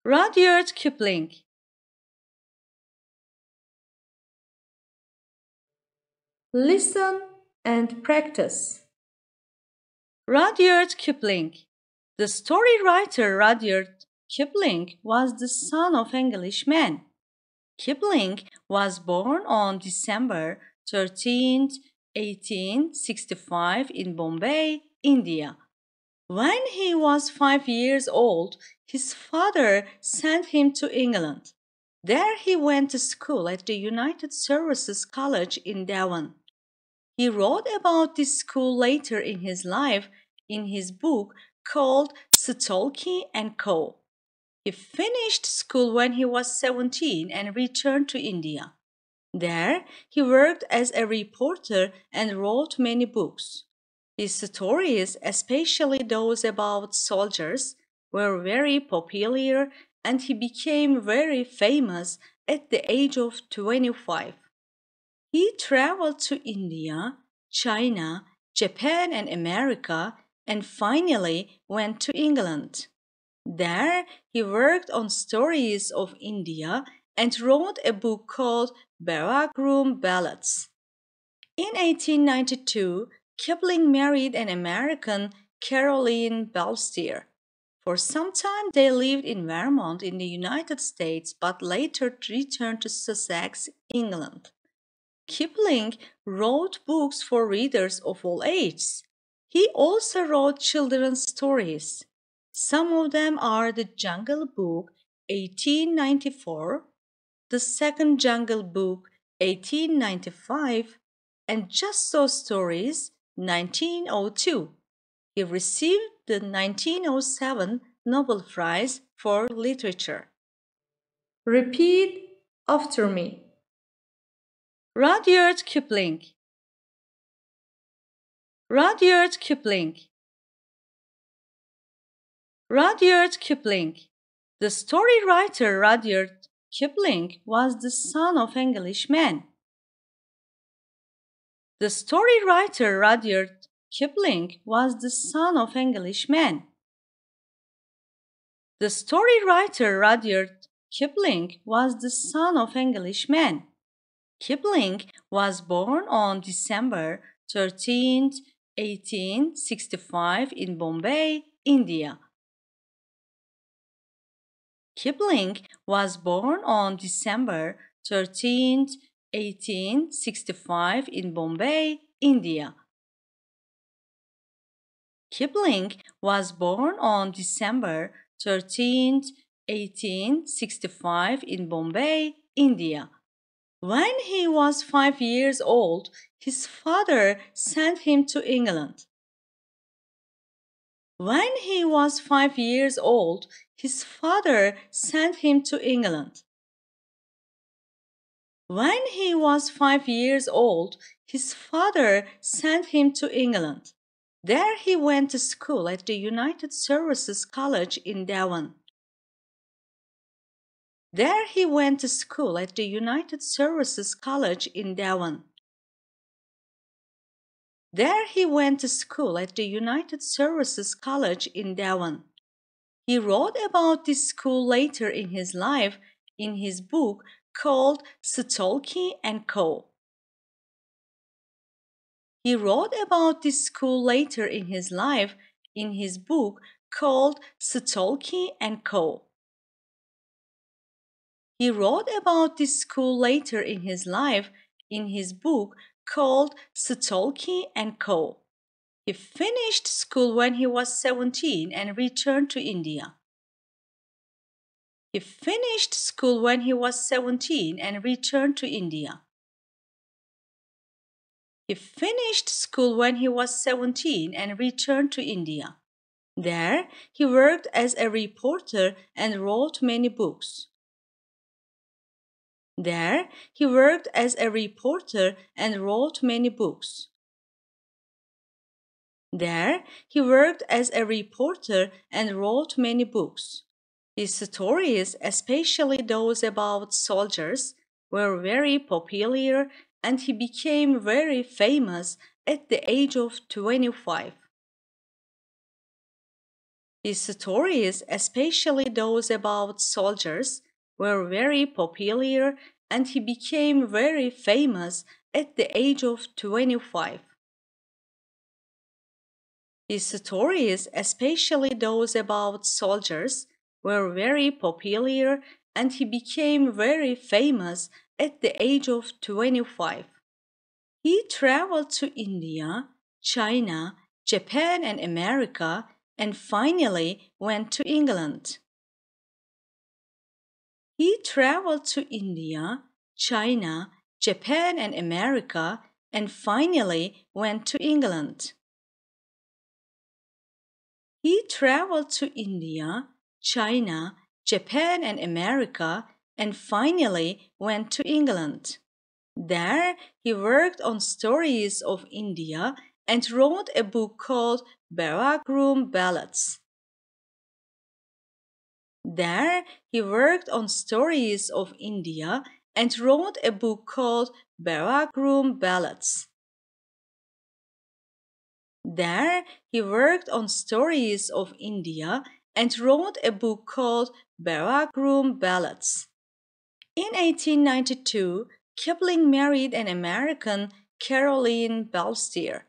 Rudyard Kipling. Listen and practice. Rudyard Kipling. The story writer Rudyard Kipling was the son of Englishmen. Kipling was born on December 13, 1865 in Bombay, India. When he was 5 years old, his father sent him to England. There he went to school at the United Services College in Devon. He wrote about this school later in his life in his book called Aşağıdaki and Co. He finished school when he was 17 and returned to India. There, he worked as a reporter and wrote many books. His stories, especially those about soldiers, were very popular and he became very famous at the age of 25. He traveled to India, China, Japan and America and finally went to England. There, he worked on stories of India and wrote a book called Barrack-Room Ballads. In 1892, Kipling married an American, Caroline Belsteer. For some time they lived in Vermont in the United States but later returned to Sussex, England. Kipling wrote books for readers of all ages. He also wrote children's stories. Some of them are The Jungle Book, 1894, The Second Jungle Book, 1895, and Just So Stories, 1902. He received the 1907 Nobel Prize for Literature. Repeat after me. Rudyard Kipling. Rudyard Kipling. Rudyard Kipling. The story writer Rudyard Kipling was the son of Englishmen. The story writer Rudyard Kipling was the son of Englishmen. The story writer Rudyard Kipling was the son of Englishmen. Kipling was born on December 13, 1865 in Bombay, India. Kipling was born on December 13, 1865 in Bombay, India. Kipling was born on December 13, 1865 in Bombay, India. When he was 5 years old, his father sent him to England. When he was 5 years old, his father sent him to England. When he was 5 years old, his father sent him to England. There he went to school at the United Services College in Devon. There he went to school at the United Services College in Devon. There he went to school at the United Services College in Devon. He wrote about this school later in his life in his book called Aşağıdaki and Co. He wrote about this school later in his life in his book called Aşağıdaki and Co. He wrote about this school later in his life in his book called Aşağıdaki and Co. He finished school when he was 17 and returned to India. He finished school when he was 17 and returned to India. He finished school when he was 17 and returned to India. There, he worked as a reporter and wrote many books. There, he worked as a reporter and wrote many books. There, he worked as a reporter and wrote many books. His stories, especially those about soldiers, were very popular and he became very famous at the age of 25. His stories, especially those about soldiers, were very popular and he became very famous at the age of 25. His stories, especially those about soldiers, were very popular and he became very famous at the age of 25. He traveled to India, China, Japan and America and finally went to England. He traveled to India, China, Japan and America and finally went to England. He traveled to India, China, Japan and America and finally went to England. There, he worked on stories of India and wrote a book called Barrack-room Ballads. There, he worked on stories of India and wrote a book called Barrack-room Ballads. There, he worked on stories of India and wrote a book called Barrack-room Ballads. In 1892, Kipling married an American, Caroline Belsteer.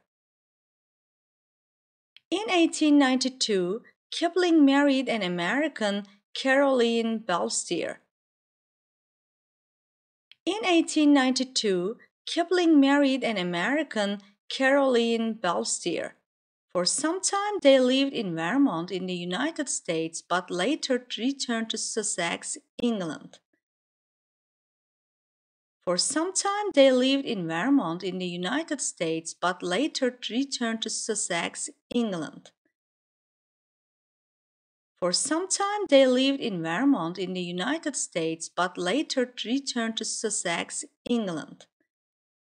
In 1892, Kipling married an American, Caroline Belsteer. In 1892, Kipling married an American, Caroline Belsteer. For some time they lived in Vermont in the United States but later returned to Sussex, England. For some time they lived in Vermont in the United States but later returned to Sussex, England. For some time they lived in Vermont in the United States but later returned to Sussex, England.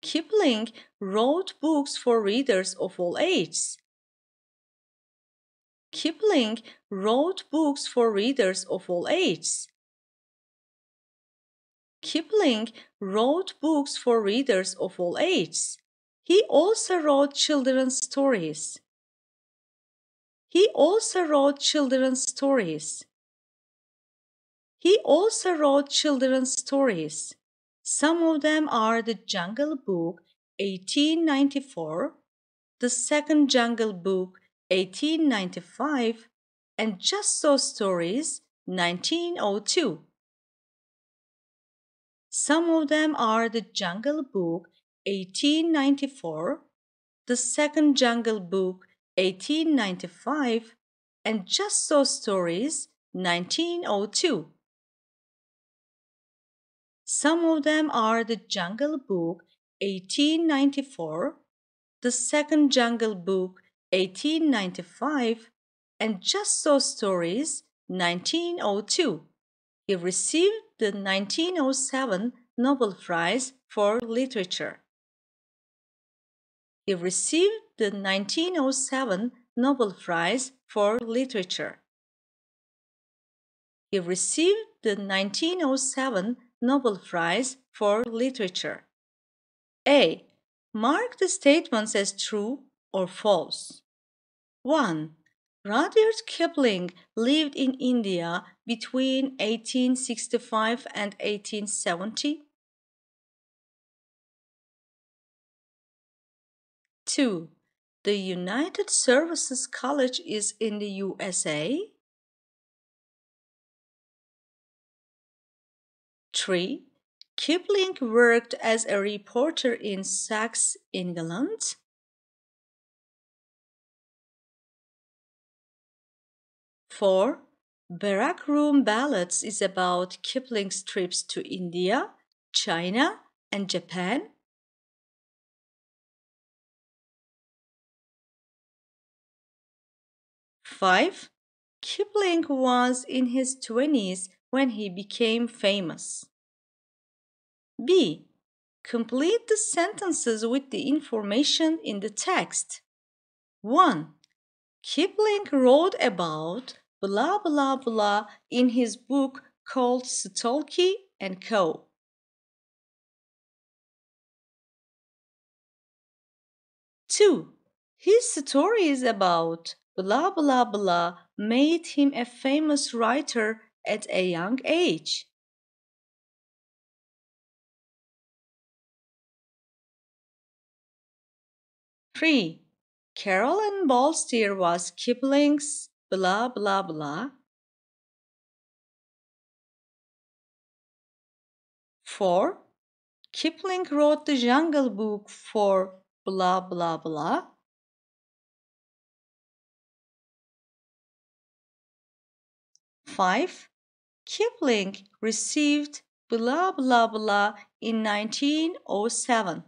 Kipling wrote books for readers of all ages. Kipling wrote books for readers of all ages. Kipling wrote books for readers of all ages. He also wrote children's stories. He also wrote children's stories. He also wrote children's stories. Some of them are The Jungle Book, 1894, The Second Jungle Book, 1895, and Just So Stories, 1902. Some of them are The Jungle Book, 1894, The Second Jungle Book, 1895, and Just So Stories, 1902. Some of them are The Jungle Book, 1894, The Second Jungle Book, 1895, and Just So Stories, 1902. He received the 1907 Nobel Prize for Literature. He received the 1907 Nobel Prize for Literature. He received the 1907 Nobel Prize for Literature. A. Mark the statements as true or false. 1. Rudyard Kipling lived in India between 1865 and 1870. 2. The United Services College is in the USA. 3. Kipling worked as a reporter in Sussex, England. 4. Barrack-room Ballads is about Kipling's trips to India, China, and Japan. 5. Kipling was in his 20s when he became famous. B. Complete the sentences with the information in the text. 1. Kipling wrote about blah blah blah in his book called Stalky and Co. 2. His story is about blah blah blah made him a famous writer at a young age. Three. Carol and Ballsteer was Kipling's blah blah blah. 4. Kipling wrote the Jungle Book for blah blah blah. 5. Kipling received blah blah blah in 1907.